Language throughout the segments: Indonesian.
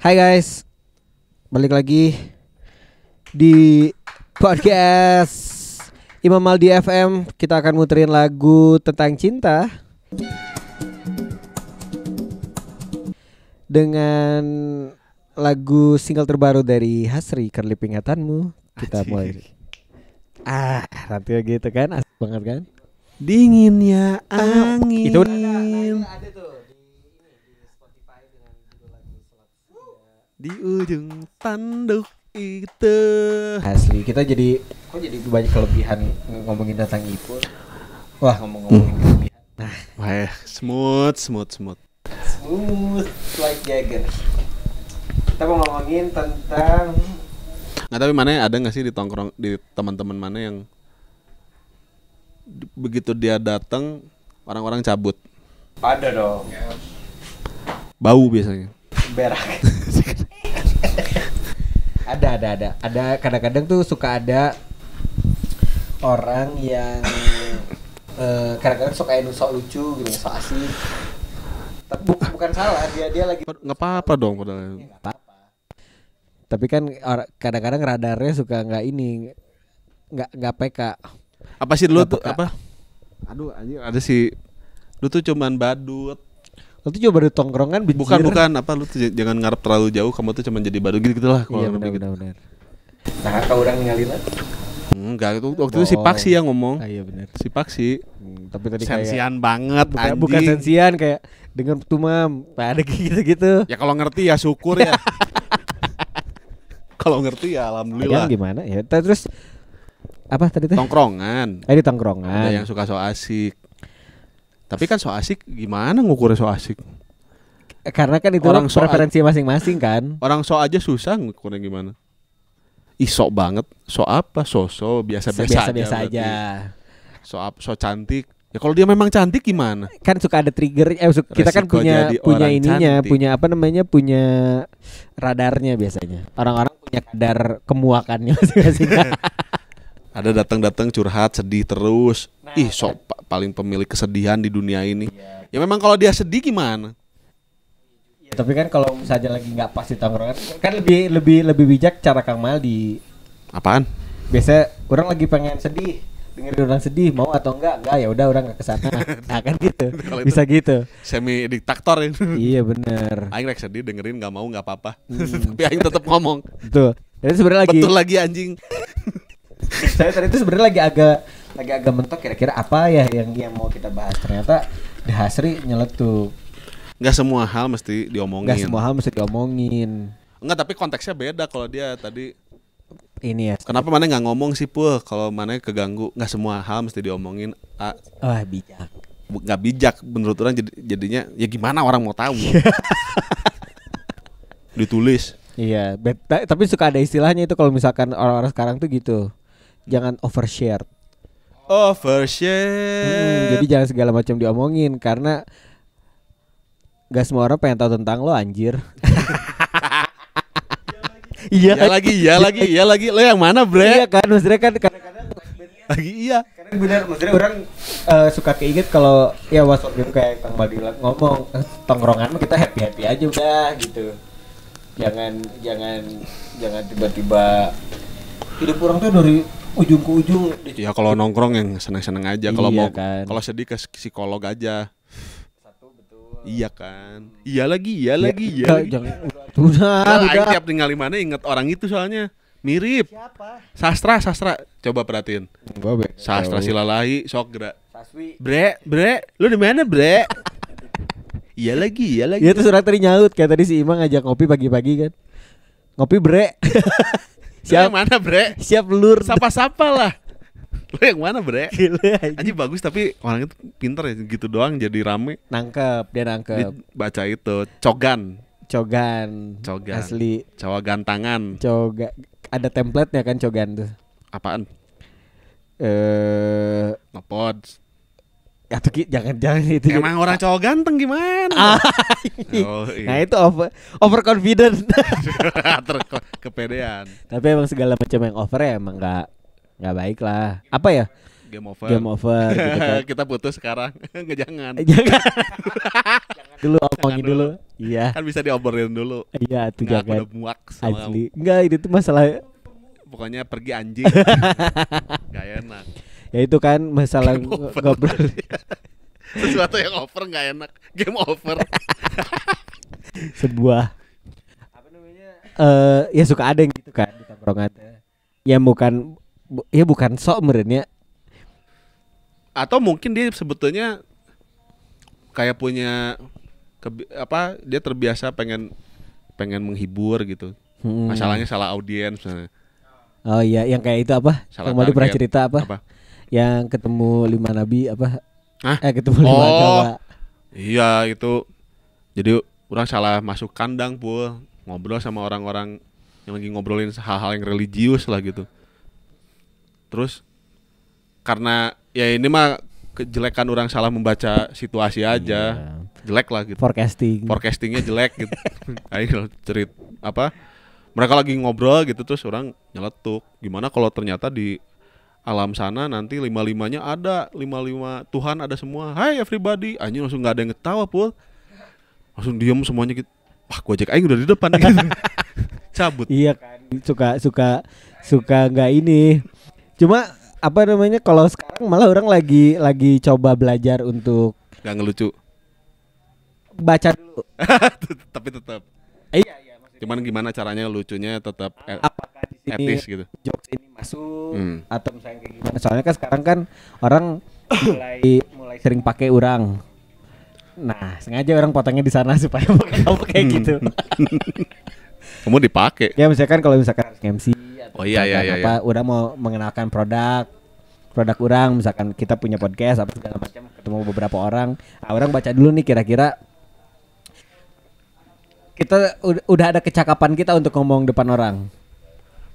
Hai guys, balik lagi di podcast Imam Maldi FM. Kita akan muterin lagu tentang cinta dengan lagu single terbaru dari Hasri, Kerlip Ingatanmu. Kita mulai. Nanti gitu kan, asik banget kan? Dinginnya angin. Itu ada tuh di Spotify dengan judul lagu di ujung tanduk itu. Asli, kita jadi banyak kelebihan ngomongin tentang Ipul. Wah, ngomongin kelebihan. Nah, Wah, smooth. smooth like Jagger. Kita mau ngomongin tentang Nggak, tapi mana ada nggak sih di tongkrong di teman-teman mana yang begitu dia datang orang-orang cabut, ada dong. bau biasanya. Berak. Ada kadang-kadang tuh suka ada orang yang kadang-kadang suka sok lucu gitu, sok asik. Tapi bukan salah, dia lagi Nggak apa-apa dong padahal. nggak apa-apa. Tapi kan kadang-kadang radarnya suka nggak PK. Apa sih dulu Nggak tuh peka. apa? Aduh anjir, ada sih. Lu tuh cuman badut. Lo tuh coba di tongkrongan benjir. Bukan apa, lu tuh jangan ngarep terlalu jauh, kamu tuh cuman jadi badut gitu lah Iya, kalau lebih gitu. benar. Nah, kalau orang ninggalin lah. Enggak, itu waktu itu si Paksi yang ngomong. Iya benar. Si Paksi. Tapi tadi kayak Sensian banget anjing. bukan sensian, kayak dengan tuh mam, ada kayak gitu. Ya kalau ngerti ya syukur ya. Kalau ngerti ya alhamdulillah. Gimana ya? Terus apa tadi teh? Tongkrongan. Di tongkrongan. Ada yang suka so asik. Tapi kan so asik gimana ngukurnya so asik? Karena kan itu Orang so preferensi masing-masing kan. Orang so aja susah ngukurnya gimana? Ih sok banget. So apa? So biasa-biasa Biasa berarti. aja. So cantik. Ya kalau dia memang cantik gimana? Kan suka ada trigger. Kita kan Resiko punya jadi punya orang ininya, cantik. punya apa namanya? Punya radarnya biasanya. Orang-orang punya kadar kemuakannya masing-masing. Ada datang-datang curhat sedih terus. Ih sok paling pemilik kesedihan di dunia ini. Ya memang kalau dia sedih gimana? Ya, tapi kan kalau misalnya lagi nggak pas di tongkrongan, kan lebih bijak cara Kang Maldi. Apaan? Biasa orang lagi pengen sedih, dengerin orang sedih, mau atau enggak ya udah orang nggak kesana. Nah kan gitu, Kalau itu- bisa gitu. Semi diktator ini. Iya benar. Aing rek sedih dengerin nggak mau nggak apa-apa. Tapi aing tetap ngomong. Betul. Jadi sebenarnya lagi, Betul lagi anjing. saya tadi itu sebenarnya lagi agak mentok kira-kira apa ya yang mau kita bahas. Ternyata The Hasri nyeletuk. Nggak semua hal mesti diomongin. Nggak semua hal mesti diomongin. Enggak, tapi konteksnya beda kalau dia tadi. Ini ya. Kenapa mana nggak ngomong sih Pul? Kalau mana keganggu, nggak semua hal mesti diomongin. Wah bijak. Nggak bijak menurut orang jadinya. Ya gimana orang mau tahu? Ditulis. Iya, tapi suka ada istilahnya itu kalau misalkan orang-orang sekarang tuh gitu. Jangan overshare. Overshare. Jadi jangan segala macam diomongin karena gak semua orang pengen tahu tentang lo anjir. Iya. Ya lagi. Lo yang mana, Iya bre? kan, maksudnya kan kadang-kadang Lagi iya. kadang benar, maksudnya orang suka keinget kalau ya waktu kayak Kang Badi ngomong tongkrongan mah kita happy aja udah gitu. Jangan tiba-tiba hidup orang tuh dari ujung ke ujung. Ya kalau nongkrong yang seneng-seneng aja. Kalau Iya mau kan. kalau sedih ke psikolog aja. Satu betul. Iya kan. Iya lagi. Jangan. Udah. Aing tiap tinggal di mana inget orang itu soalnya mirip. Siapa? Sastra. Coba perhatiin. Sastra Silalahi sok gerak. Saswi. Bre, lu di mana, Bre? Iya lagi. Iya tuh surat tadi nyaut kayak tadi si Imang ngajak ngopi pagi-pagi kan. Ngopi bre. Lu yang mana, Bre? Siap lur. Sapa-sapa lah. Lu yang mana, Bre? Gila, anjing. Anjing bagus tapi orang itu pinter ya gitu doang jadi rame. Dia nangkep. Dia baca itu Cogan. Cogan. Asli. Jawa gantangan. Ada template-nya kan Cogan tuh. Apaan? Ngepod. Atau jangan itu. Emang orang cowok ganteng gimana? Oh, Nah iya. itu over confident. Kepedean. Tapi emang segala macam yang over ya emang nggak baik lah. Apa ya? Game over. Game over gitu kan. Kita putus sekarang. Enggak jangan. Jangan dulu, omongin dulu. Iya. Kan bisa diobrolin dulu. Iya, itu Nggak, aku jangan. udah muak sama kamu. Asli. Enggak, itu tuh masalah. Pokoknya pergi anjing. Gak enak. Ya itu kan masalah Game over. ngobrol. Sesuatu yang over gak enak. Game over. Sebuah apa namanya? Ya suka ada yang gitu kan di tongkrongan. Ya bukan sok merenya. Atau mungkin dia sebetulnya kayak punya dia terbiasa pengen menghibur gitu. Masalahnya salah audiens misalnya. Oh iya, yang kayak itu apa? Salah Kemarin pernah target. cerita apa? Yang ketemu 5 nabi apa? Hah? Ketemu 5 agama. Iya itu. Jadi orang salah masuk kandang pul, ngobrol sama orang-orang yang lagi ngobrolin hal-hal yang religius lah gitu. Terus karena ya ini mah kejelekan orang salah membaca situasi aja. Iya. Jelek lah gitu. Forecastingnya jelek gitu. Ayo mereka lagi ngobrol gitu terus orang nyeletuk. Gimana kalau ternyata di alam sana nanti 5-5-nya ada 5-5 Tuhan ada semua. Hai everybody. Anjing langsung nggak ada yang ketawa pul. Langsung diem semuanya gitu. Wah, Gojek aing udah di depan gitu. Cabut. Iya kan. Suka nggak ini. Cuma apa namanya kalau sekarang malah orang lagi coba belajar untuk Gak ngelucu. baca dulu. Tapi tetap. Iya. Cuman gimana caranya lucunya tetap Apakah di sini etis gitu. jokes ini masuk Hmm. atau misalnya kayak gimana? Soalnya kan sekarang kan orang mulai sering pakai urang. Nah, sengaja orang potongnya di sana supaya bukan kamu kayak gitu. Kamu dipakai. Ya misalkan kalau misalkan harus MC atau Oh, iya, misalkan iya. apa udah mau mengenalkan produk orang, misalkan kita punya podcast apa segala macam, ketemu beberapa orang. Nah, orang baca dulu nih kira-kira kita udah ada kecakapan kita untuk ngomong depan orang.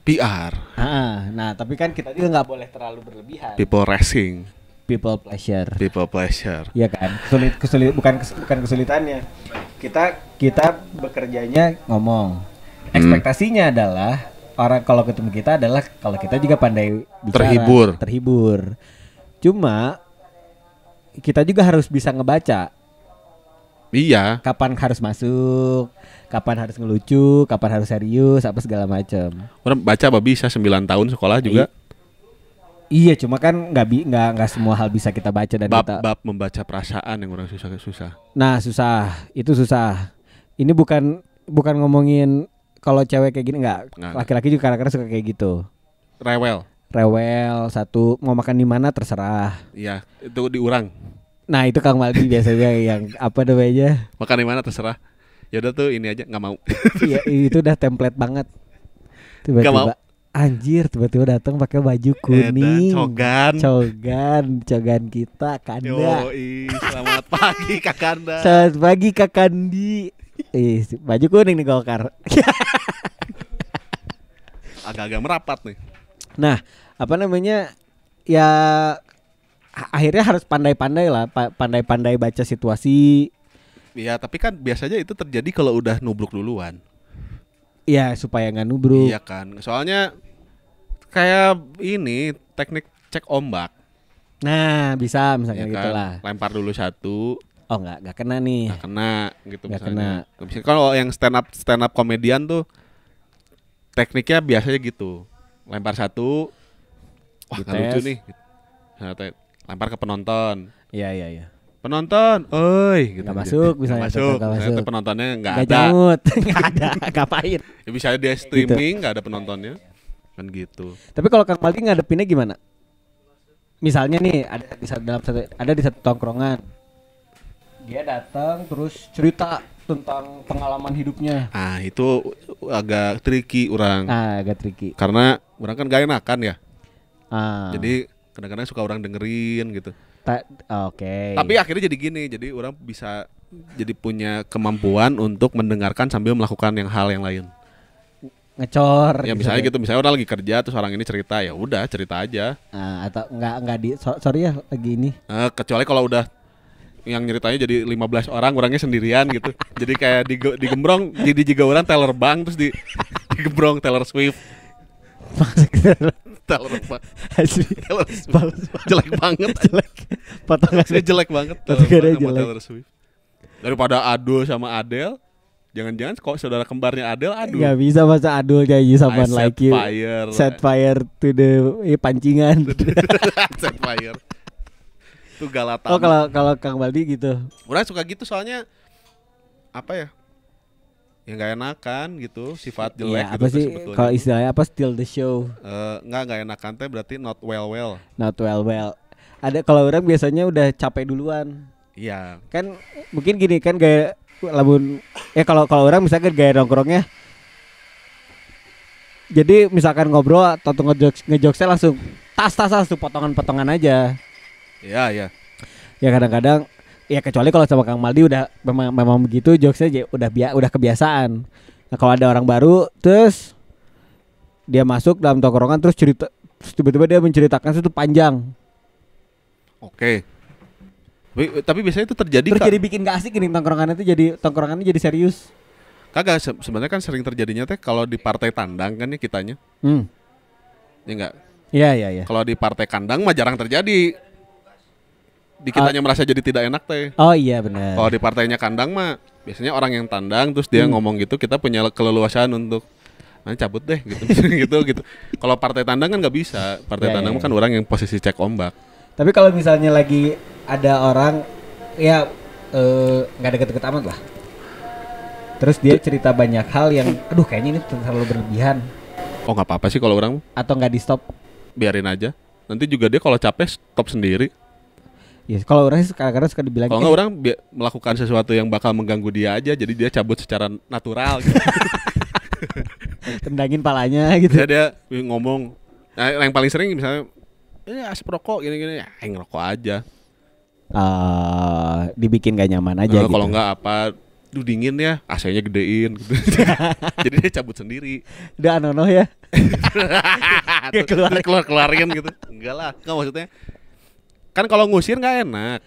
PR. Nah, tapi kan kita juga nggak boleh terlalu berlebihan. People racing. People pleasure. Iya kan? Bukan kesulitannya. Kita bekerjanya ngomong. Ekspektasinya adalah orang kalau ketemu kita adalah kalau kita juga pandai bicara, terhibur. Cuma kita juga harus bisa ngebaca. Iya. Kapan harus masuk, kapan harus ngelucu, kapan harus serius, apa segala macam. Orang baca apa bisa 9 tahun sekolah juga. Iya, cuma kan nggak semua hal bisa kita baca dan kita. Bab membaca perasaan yang orang susah. Nah, itu susah. Ini bukan ngomongin kalau cewek kayak gini nggak. Laki-laki juga kadang-kadang suka kayak gitu. Rewel satu mau makan di mana terserah. Iya, itu diurang. Nah, itu Kang Maldi biasanya yang apa namanya? Makan di mana terserah. Ya udah tuh ini aja nggak mau. Iya, itu udah template banget. Tiba-tiba anjir, tiba-tiba datang pakai baju kuning. Cogan kita Kanda. Yoi, selamat pagi Kakanda. Selamat pagi Kakandi. Baju kuning nih Golkar. Agak-agak merapat nih. Nah, apa namanya? Ya akhirnya harus pandai-pandai lah, pandai-pandai baca situasi. Iya, tapi kan biasanya itu terjadi kalau udah nubruk duluan. Iya, supaya nggak nubruk. Iya kan, soalnya kayak ini teknik cek ombak. Nah, bisa misalnya Ya gitu kan? lah. Lempar dulu satu. Oh nggak kena nih. Nggak kena gitu Nggak misalnya. Misalnya kalau yang stand up komedian tuh tekniknya biasanya gitu. Lempar satu. Wah, nggak lucu nih. Nah, lempar ke penonton. Iya. Penonton, oi, gitu. Nggak masuk, misalnya. Nggak masuk. Penontonnya nggak ada. Jamut, nggak ada, ngapain? Ya bisa dia streaming, nggak ada penontonnya, kan gitu. Tapi kalau Kang Maldi ngadepinnya gimana? Misalnya nih ada di satu tongkrongan, dia datang terus cerita tentang pengalaman hidupnya. Ah itu agak tricky orang. Agak tricky. Karena orang kan gak enakan ya. Jadi kadang-kadang suka orang dengerin gitu. Oke. Tapi akhirnya jadi gini, jadi orang bisa jadi punya kemampuan untuk mendengarkan sambil melakukan hal yang lain. Ngecor. Ya misalnya gitu, misalnya orang lagi kerja terus orang ini cerita, ya udah cerita aja. Atau enggak sorry ya lagi ini. Kecuali kalau udah yang nyeritanya jadi 15 orang, orangnya sendirian gitu. Jadi kayak digembrong, jadi juga orang Taylor Bank terus digembrong Taylor Swift. Taylor Swift jelek banget. Potongannya jelek banget. Potongannya jelek. Taylor Swift. Daripada Adul sama Adele, jangan-jangan kok saudara kembarnya Adele Adul. Gak bisa masa Adul nyanyi someone like you. Set fire to the pancingan. Set fire. Itu Galata. Oh kalau Kang Baldi gitu. Orang suka gitu soalnya apa ya? Ya nggak enakan gitu, sifat jelek ya, gitu apa sih sebetulnya. Kalau istilahnya apa steal the show. Nggak enakan teh berarti not well. Not well. Ada kalau orang biasanya udah capek duluan. Iya. Kan mungkin gini kan gaya lamun kalau orang misalkan gaya nongkrongnya. Jadi misalkan ngobrol atau ngejokesnya langsung tas langsung potongan-potongan aja. Iya. Ya kadang-kadang ya kecuali kalau sama Kang Maldi udah memang begitu jokesnya udah kebiasaan. Nah kalau ada orang baru terus dia masuk dalam tongkrongan terus tiba-tiba dia menceritakan itu panjang. Oke. Tapi biasanya itu terjadi terus jadi bikin gak asik ini tongkrongannya jadi serius. Kagak sebenarnya kan sering terjadinya teh kalau di partai tandang kan ya kitanya. Ya enggak? Iya. Kalau di partai kandang mah jarang terjadi. Di kitanya merasa jadi tidak enak teh. Oh iya benar. Kalau di partainya kandang mah biasanya orang yang tandang terus dia ngomong gitu, kita punya keleluasaan untuk cabut deh gitu. Kalau partai tandang kan nggak bisa. Partai tandang kan orang yang posisi cek ombak. Tapi kalau misalnya lagi ada orang ya nggak deket-deket amat lah. Terus dia cerita banyak hal yang aduh kayaknya ini terlalu berlebihan. Oh nggak apa-apa sih kalau orang. Atau nggak di stop. Biarin aja. Nanti juga dia kalau capek stop sendiri. Yes, kalau orang kadang-kadang suka dibilang kalau nggak orang melakukan sesuatu yang bakal mengganggu dia aja, jadi dia cabut secara natural gitu. Tendangin palanya gitu. Dia ngomong, nah, yang paling sering misalnya asap rokok gini-gini, ya ngerokok aja. Dibikin gak nyaman aja gitu. Kalau nggak apa, dingin ya, AC-nya gedein gitu. Jadi dia cabut sendiri. Udah anonoh ya. Keluarin gitu. Enggak lah, nggak maksudnya. Kan kalau ngusir nggak enak.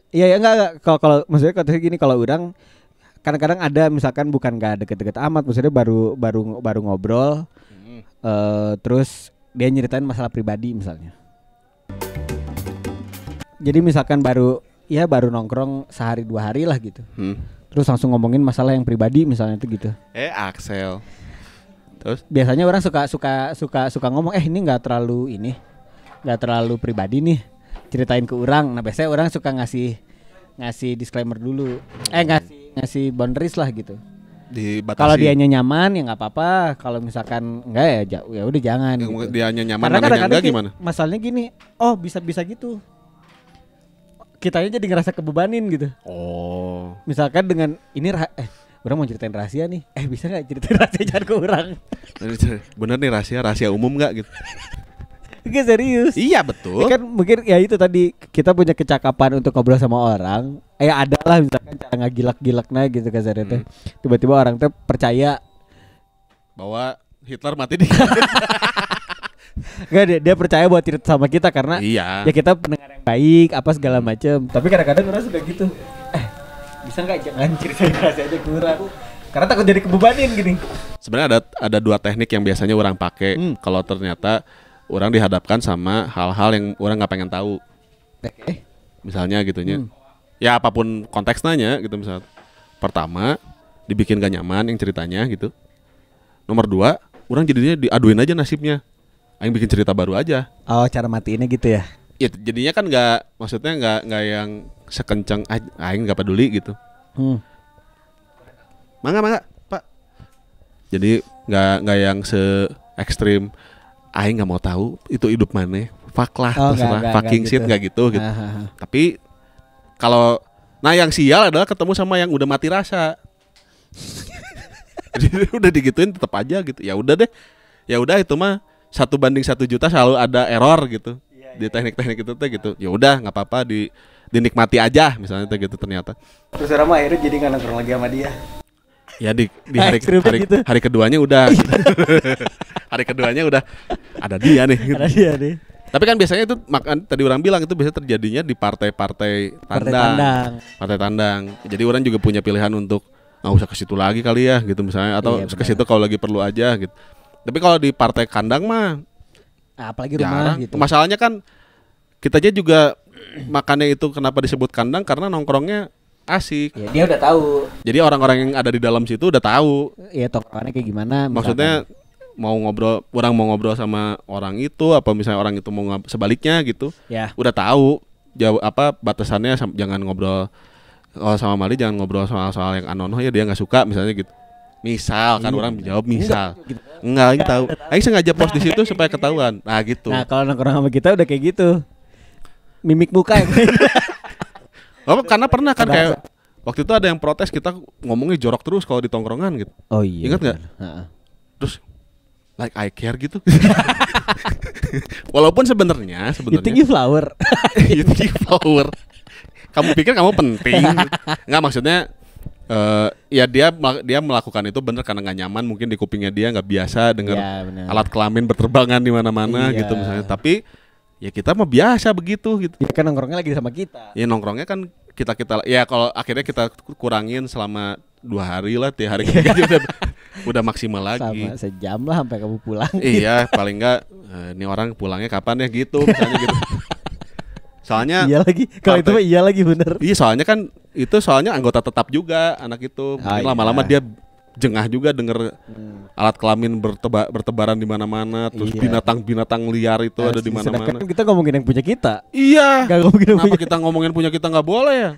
Iya enggak. Kalau maksudnya katanya gini, kalau orang kadang-kadang ada misalkan bukan nggak deket-deket amat, maksudnya baru ngobrol, terus dia nyeritain masalah pribadi misalnya. Jadi misalkan baru nongkrong sehari 2 hari lah gitu. Terus langsung ngomongin masalah yang pribadi misalnya itu gitu. Axel. Terus biasanya orang suka ngomong ini nggak terlalu pribadi nih. Ceritain ke orang. Nah biasanya orang suka ngasih disclaimer dulu. Ngasih boundaries lah gitu. Dibatasi. Kalau dianya nyaman ya nggak apa-apa. Kalau misalkan enggak ya udah jangan. Gitu. Dianya nyaman. Karena kadang-kadang gimana? Masalahnya gini. Oh bisa gitu. Kitanya jadi ngerasa kebebanin gitu. Oh. Misalkan dengan ini orang mau ceritain rahasia nih. Bisa nggak ceritain rahasia jangan ke orang? Bener nih rahasia umum nggak gitu? Oke serius. Iya betul. Kan mungkin ya itu tadi kita punya kecakapan untuk ngobrol sama orang. Ada lah misalkan cara ngagilak-gilak gitu kasarnya. Tiba-tiba orang tuh percaya bahwa Hitler mati di. Enggak dia percaya buat cerita sama kita karena ya kita pendengar yang baik apa segala macam. Tapi kadang-kadang orang suka gitu. Bisa nggak jangan ceritain rahasia aja kurang. Karena takut jadi kebebanin gini. Sebenarnya ada 2 teknik yang biasanya orang pakai kalau ternyata orang dihadapkan sama hal-hal yang orang nggak pengen tahu. Misalnya gitunya. Ya apapun konteksnya gitu misalnya. Pertama, dibikin gak nyaman yang ceritanya gitu. Nomor 2, orang jadinya diaduin aja nasibnya. Aing bikin cerita baru aja. Oh, cara matiinnya gitu ya. Ya jadinya kan maksudnya nggak yang sekencang aing nggak peduli gitu. Mangga, Pak. Jadi nggak yang se ekstrim. Aing nggak mau tahu itu hidup mana, fuck lah, terserah, fucking shit nggak gitu. Tapi kalau yang sial adalah ketemu sama yang udah mati rasa. Jadi udah digituin tetap aja gitu. Ya udah itu mah 1:1 juta selalu ada error gitu di teknik-teknik itu tuh gitu. Ya udah nggak apa-apa dinikmati aja misalnya tuh gitu ternyata. Terus orang akhirnya jadi nggak nongkrong lagi sama dia. Ya di hari keduanya udah. Hari keduanya udah ada dia nih. Gitu. Ada dia nih. Tapi kan biasanya itu tadi orang bilang itu biasanya terjadinya di partai tandang. Jadi orang juga punya pilihan untuk nggak usah ke situ lagi kali ya gitu misalnya atau ke situ kalau lagi perlu aja gitu. Tapi kalau di partai kandang mah apalagi rumah gitu. Masalahnya kan kita aja juga makannya itu kenapa disebut kandang karena nongkrongnya asik. Ya, dia udah tahu. Jadi orang-orang yang ada di dalam situ udah tahu. Iya, tongkrongannya kayak gimana. Maksudnya mau ngobrol, orang mau ngobrol sama orang itu, apa misalnya orang itu mau sebaliknya gitu. Ya. Udah tahu jauh apa batasannya, jangan ngobrol. Kalau sama Mali jangan ngobrol soal-soal yang anono ya, dia nggak suka misalnya gitu. Misal kan orang jawab misal. Enggak gitu tahu. Aing sengaja post di situ supaya ketahuan. Nah gitu. Nah, kalau nongkrong sama kita udah kayak gitu. Mimik muka yang Oh, karena pernah kan kayak waktu itu ada yang protes kita ngomongnya jorok terus kalau di tongkrongan gitu. Oh iya. Ingat nggak? Terus like I care gitu. Walaupun sebenarnya You think you flower. You think you flower. Kamu pikir kamu penting? Nggak, maksudnya ya dia melakukan itu bener karena nggak nyaman, mungkin di kupingnya dia nggak biasa dengar alat kelamin berterbangan di mana-mana gitu misalnya. Tapi ya kita mah biasa begitu gitu. Ya kan nongkrongnya lagi sama kita. Ya nongkrongnya kan kita ya kalau akhirnya kita kurangin selama 2 hari lah, tiap hari kita udah maksimal lagi. Sama sejam lah sampai kamu pulang. Iya paling nggak ini orang pulangnya kapan ya gitu misalnya gitu. Soalnya iya lagi, kalau itu mah iya lagi bener. Iya soalnya kan itu anggota tetap juga anak itu. Mungkin lama-lama dia jengah juga denger alat kelamin bertebaran di mana-mana, terus binatang-binatang liar itu ada di mana-mana. Kita ngomongin yang punya kita. Iya. Gak ngomongin kenapa kita ngomongin punya kita nggak boleh ya?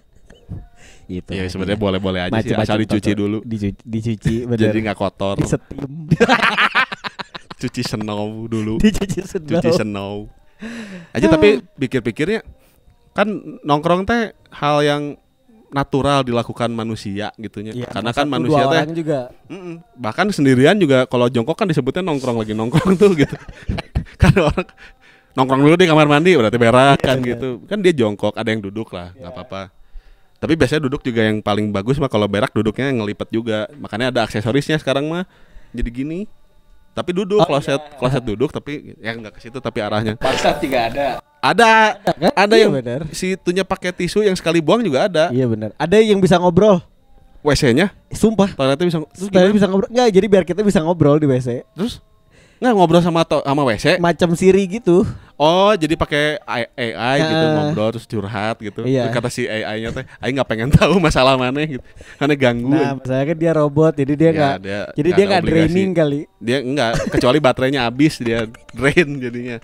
Gitu. Ya sebenarnya boleh-boleh aja sih, asal dicuci dulu. Dicuci bener. Jadi nggak kotor. Disetim. Cuci snow dulu. Dicuci snow. Aja tapi pikir-pikirnya kan nongkrong teh hal yang natural dilakukan manusia gitunya. Ya, karena kan manusia teh juga. Bahkan sendirian juga kalau jongkok kan disebutnya nongkrong tuh gitu. Kan orang nongkrong dulu di kamar mandi berarti berak kan gitu. Kan dia jongkok, ada yang duduk lah, nggak apa-apa. Tapi biasanya duduk juga yang paling bagus mah kalau berak duduknya ngelipet juga. Makanya ada aksesorisnya sekarang mah. Jadi gini. Tapi duduk, kloset duduk tapi ya nggak ke situ tapi arahnya. Paksa juga ada. Ada yang bener. Si itunya pakai tisu yang sekali buang juga ada. Iya benar. Ada yang bisa ngobrol. WC-nya? Sumpah. Toiletnya bisa ngobrol. Enggak, jadi biar kita bisa ngobrol di WC. Terus? Nggak ngobrol sama WC? Macam Siri gitu. Oh, jadi pakai AI gitu ngobrol terus curhat gitu. Iya. Kata si AI-nya teh, "Aing nggak pengen tahu masalah mana gitu." Karena ganggu. Nah, misalnya kan dia robot, jadi dia nggak. Jadi dia nggak draining kali. Dia enggak, kecuali baterainya habis dia drain jadinya.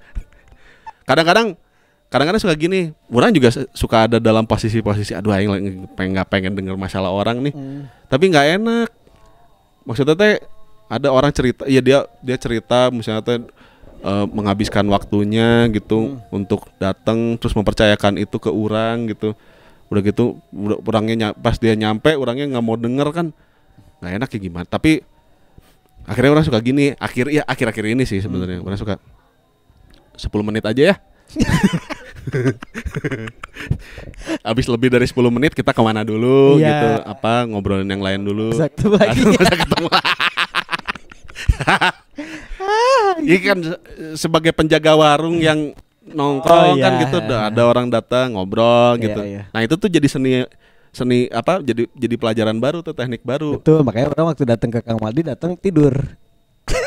Kadang-kadang suka gini, orang juga suka ada dalam posisi-posisi aduh aing nggak pengen denger masalah orang nih. Tapi nggak enak. Maksudnya teh ada orang cerita, ya dia cerita misalnya teh menghabiskan waktunya gitu untuk datang terus mempercayakan itu ke orang gitu. Udah gitu orangnya pas dia nyampe orangnya nggak mau denger kan nggak enak ya gimana. Tapi akhirnya orang suka gini, akhir-akhir ini sih sebenarnya orang suka 10 menit aja ya. Habis lebih dari 10 menit kita kemana dulu gitu, apa ngobrolin yang lain dulu. Masa ketemu lagi. Ini kan sebagai penjaga warung yang nongkrong kan gitu, ada orang datang ngobrol gitu. Nah itu tuh jadi seni apa? Jadi pelajaran baru tuh, teknik baru. Betul, makanya orang waktu datang ke Kang Maldi datang tidur.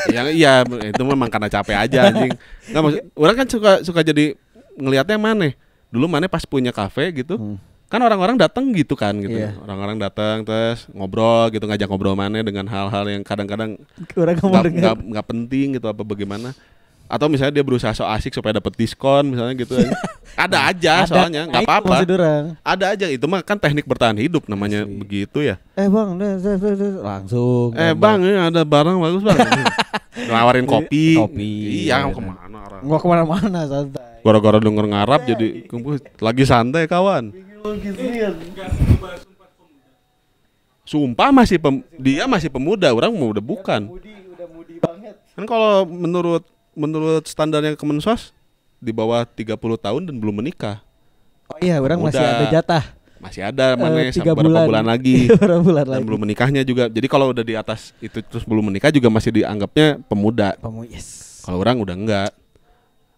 Iya itu memang karena capek aja anjing. Nggak maksud, orang kan suka jadi ngelihatnya mana. Dulu mana pas punya kafe gitu. Kan orang-orang datang gitu kan gitu. Orang-orang datang terus ngobrol gitu, ngajak ngobrol mana dengan hal-hal yang kadang-kadang nggak penting gitu apa bagaimana. Atau misalnya dia berusaha so asik supaya dapat diskon misalnya gitu. Ada aja soalnya nggak apa-apa. Ada aja, itu mah kan teknik bertahan hidup namanya. Begitu ya. Bang, langsung. Bang, ini ada barang bagus bang. Nawarin kopi. Iya, kemana? Nggak kemana-mana, santai. Gara-gara denger ngarap jadi lagi santai kawan. Sumpah dia masih pemuda, orang mau udah bukan. Udah mudi banget. Kan kalau menurut standarnya Kemensos di bawah 30 tahun dan belum menikah. Oh iya, orang masih ada jatah. Masih ada mana beberapa bulan lagi. Dan belum menikahnya juga. Jadi kalau udah di atas itu terus belum menikah juga masih dianggapnya pemuda. Yes. Kalau orang udah enggak.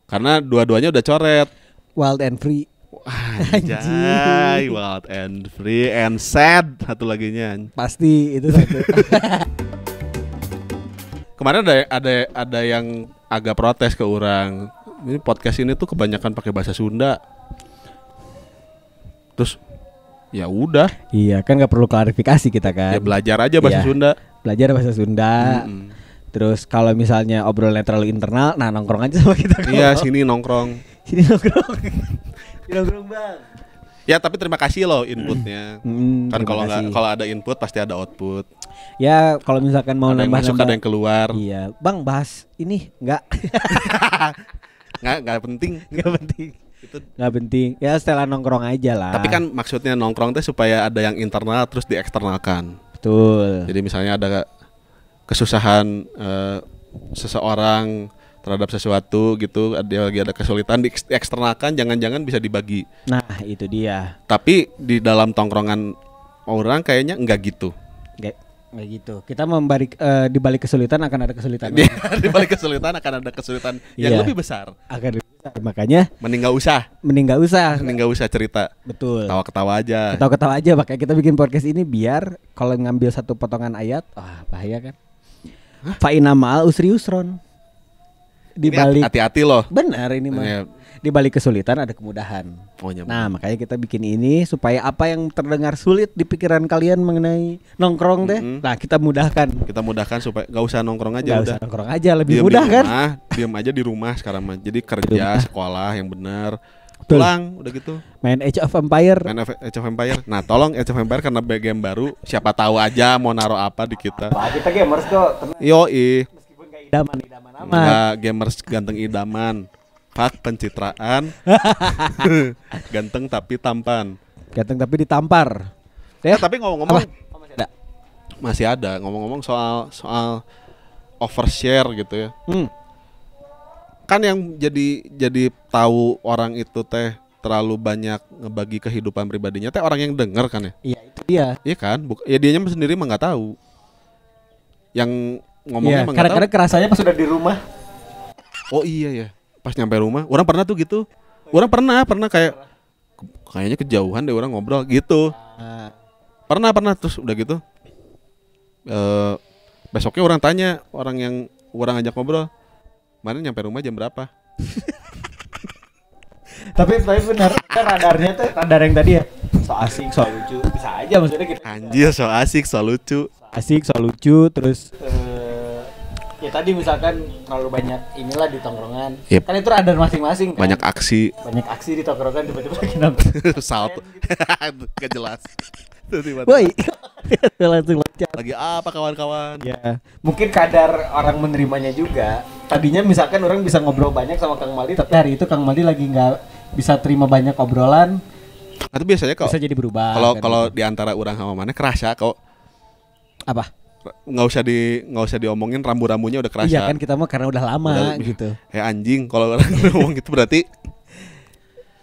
Karena dua-duanya udah coret. Wild and free. Anjay, wild and free and sad satu laginya. Pasti itu satu. Kemarin ada yang agak protes ke orang. Ini podcast ini tuh kebanyakan pakai bahasa Sunda. Terus Ya udah. Iya kan nggak perlu klarifikasi kita kan. Ya belajar aja bahasa Iya. Sunda. Belajar bahasa Sunda. Terus kalau misalnya obrolannya terlalu internal, nah nongkrong aja sama kita. Iya, sini nongkrong. Sini nongkrong. Sini nongkrong bang. Ya tapi terima kasih loh inputnya. Kan terima kalau nggak kasih. kalau ada input pasti ada output. Ya kalau misalkan mau Ada yang masuk, nambah-nambah. ada yang keluar. Iya, bang bahas ini nggak Nggak penting. nggak penting. Itu. Nggak penting. Ya setelah nongkrong aja lah. Tapi kan maksudnya nongkrong teh supaya ada yang internal terus dieksternalkan. betul. Jadi misalnya ada kesusahan seseorang terhadap sesuatu gitu, dia lagi ada kesulitan dieksternalkan, jangan-jangan bisa dibagi. Nah itu dia. Tapi di dalam tongkrongan orang kayaknya enggak gitu. Nggak gitu. Kita di balik kesulitan akan ada kesulitan. Di balik kesulitan akan ada kesulitan yang Iya. lebih besar. Akan lebih besar. Makanya Mending nggak usah, mending nggak usah. mending nggak usah cerita. Betul. Ketawa-ketawa aja. Ketawa-ketawa aja. Makanya kita bikin podcast ini biar kalau ngambil satu potongan ayat, bahaya kan. Fa inna ma'al usri yusron. Di Ini balik hati-hati loh. benar ini mah. Ya. Di balik kesulitan ada kemudahan. Oh, iya, Nah, makanya kita bikin ini supaya apa yang terdengar sulit di pikiran kalian mengenai nongkrong teh, nah kita mudahkan. Kita mudahkan supaya nggak usah nongkrong aja Nggak udah. usah nongkrong aja, lebih Diam mudah di kan? rumah, diam aja di rumah sekarang mah. Jadi kerja, sekolah yang benar. Betul. Pulang udah gitu. Main Age of Empire. Main Age of Empire. Nah, tolong Age of Empire karena game baru, siapa tahu aja mau naruh apa di kita. Wah, kita gamers kok. Yoi. Meskipun gak idaman amat. Enggak, gamers ganteng idaman. Pak pencitraan. Ganteng tapi tampan. Ganteng tapi ditampar. Ya, Tapi ngomong-ngomong masih ada. masih ada ngomong-ngomong soal overshare gitu ya. Kan yang jadi tahu orang itu teh terlalu banyak ngebagi kehidupan pribadinya teh orang yang denger kan ya. Iya, itu dia. Iya kan? Ya dianya sendiri mah nggak tahu. Yang ngomongnya Iya, mah nggak tahu. kadang-kadang kerasanya pas sudah di rumah. Oh iya ya. Pas nyampe rumah, orang pernah tuh gitu. Orang pernah kayaknya kejauhan deh orang ngobrol gitu. Pernah terus udah gitu. Besoknya orang tanya orang yang orang ajak ngobrol, mana nyampe rumah jam berapa? Tapi benar, radarnya tuh radar yang tadi ya. So asik, so lucu. Bisa aja maksudnya kita. Anjir, so asik, so lucu. Asik, so lucu, terus ya tadi misalkan terlalu banyak inilah di tongkrongan. Yep. Kan itu radar masing-masing kan. Banyak aksi. Banyak aksi di tongkrongan tiba-tiba lagi nongkrong. Salto. Gak jelas. Tiba-tiba. Woi. Langsung loncat. Lagi apa kawan-kawan? Ya, mungkin kadar orang menerimanya juga. Tadinya misalkan orang bisa ngobrol banyak sama Kang Maldi, tapi hari itu Kang Maldi lagi nggak bisa terima banyak obrolan. Atau biasanya kok Bisa jadi berubah. kalau kan. di antara orang sama mana kerasa kok Apa? nggak usah diomongin rambu-rambunya udah kerasa. Iya kan kita mah karena udah lama Udah, gitu. Anjing kalau orang ngomong gitu berarti.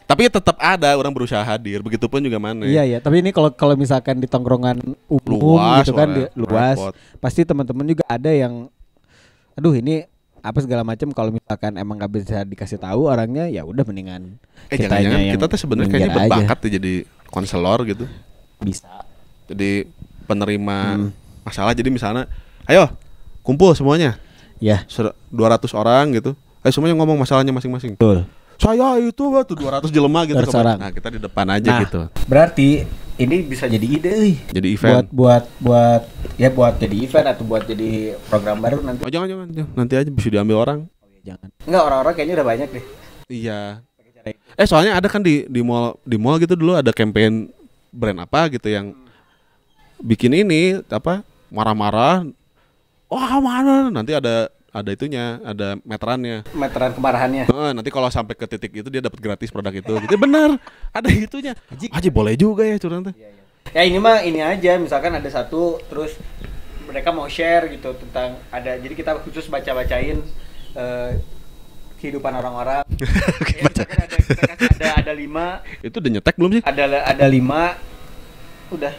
Tapi tetap ada orang berusaha hadir. Begitupun juga mana. Iya, tapi ini kalau misalkan di tongkrongan umum Luas, gitu kan soalnya. luas, Repot. pasti teman-teman juga ada yang aduh ini apa segala macam, kalau misalkan emang nggak bisa dikasih tahu orangnya ya udah mendingan Jangan-jangan yang kita tuh sebenarnya kayaknya minggir aja. berbakat tuh jadi konselor gitu. Bisa. Jadi penerima masalah. Jadi misalnya, ayo kumpul semuanya. Ya, 200 orang gitu. Ayo semuanya ngomong masalahnya masing-masing. betul. Saya itu tuh 200 jelema gitu. 200 orang. Nah, kita di depan aja gitu. Berarti ini bisa jadi ide euy. Jadi event. buat jadi event atau buat jadi program baru nanti. Oh jangan nanti aja bisa diambil orang. Jangan. Enggak, orang-orang kayaknya udah banyak deh. Iya. Soalnya ada kan di mall gitu dulu ada campaign brand apa gitu yang bikin ini apa marah-marah. Wah mana nanti ada itunya, ada meterannya. Meteran kemarahannya. Nanti kalau sampai ke titik itu dia dapat gratis produk itu. Gitu. Bener, ada itunya. Aji boleh juga ya curang tuh. Ya ini mah ini aja, misalkan ada satu terus mereka mau share gitu tentang jadi kita khusus baca-bacain kehidupan orang-orang. Ya, misalkan ada 5. Itu udah nyetek belum sih? Ada 5. Udah.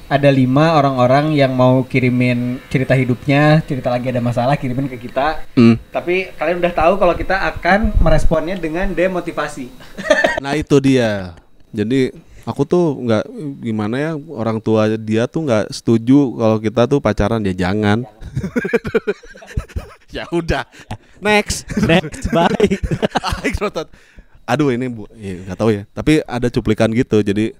Ada 5 orang-orang yang mau kirimin cerita hidupnya, cerita lagi ada masalah kirimin ke kita. Tapi kalian udah tahu kalau kita akan meresponnya dengan demotivasi. Nah itu dia. Jadi aku tuh nggak gimana ya, orang tua dia tuh nggak setuju kalau kita tuh pacaran, ya jangan. Ya udah. Next baik. Aduh ini nggak tahu ya. Tapi ada cuplikan gitu. Jadi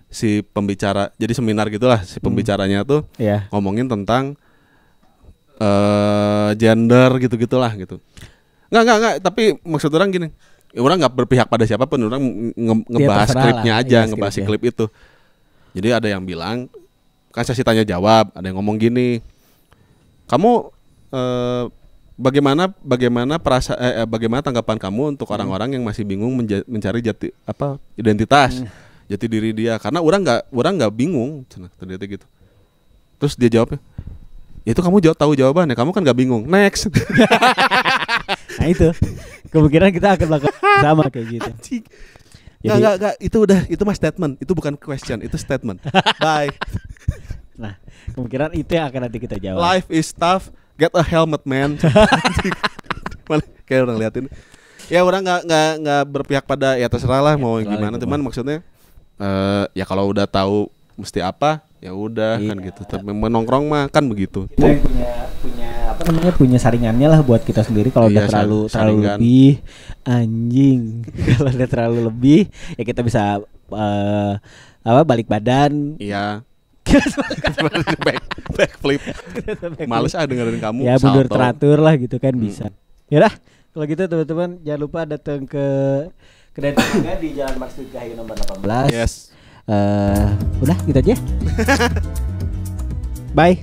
si pembicara, jadi seminar gitulah, si pembicaranya tuh ngomongin tentang gender gitu-gitulah gitu. Enggak, tapi maksud orang gini, orang nggak berpihak pada siapapun, orang ngebahas klipnya aja, ngebahas si klip itu. Jadi ada yang bilang, kan sesi tanya jawab, ada yang ngomong gini, kamu bagaimana tanggapan kamu untuk orang-orang yang masih bingung mencari identitas, jati diri dia, karena orang nggak bingung, ternyata gitu. Terus dia jawabnya, itu kamu tahu jawabannya, kamu kan nggak bingung. Next. Nah itu kemungkinan kita akan melakukan sama kayak gitu. Enggak, itu mah statement, itu bukan question, itu statement. Bye. Nah, kemungkinan itu yang akan nanti kita jawab. Life is tough, get a helmet man. Kayak orang liatin. Ya orang nggak berpihak pada, ya terserah lah mau gimana, cuman maksudnya ya kalau udah tahu mesti apa, ya udah kan gitu. Tapi menongkrong mah kan begitu. Kita yang punya saringannya lah buat kita sendiri. Kalau udah terlalu lebih anjing, kalau udah terlalu lebih ya kita bisa balik badan. Iya. Backflip. Males dengerin kamu. Ya mundur teratur lah gitu kan bisa. Yaudah, kalau gitu teman-teman jangan lupa datang ke kedai Tangga di Jalan Marsudi Gahayu nomor 18. Yes. Udah gitu aja. Bye.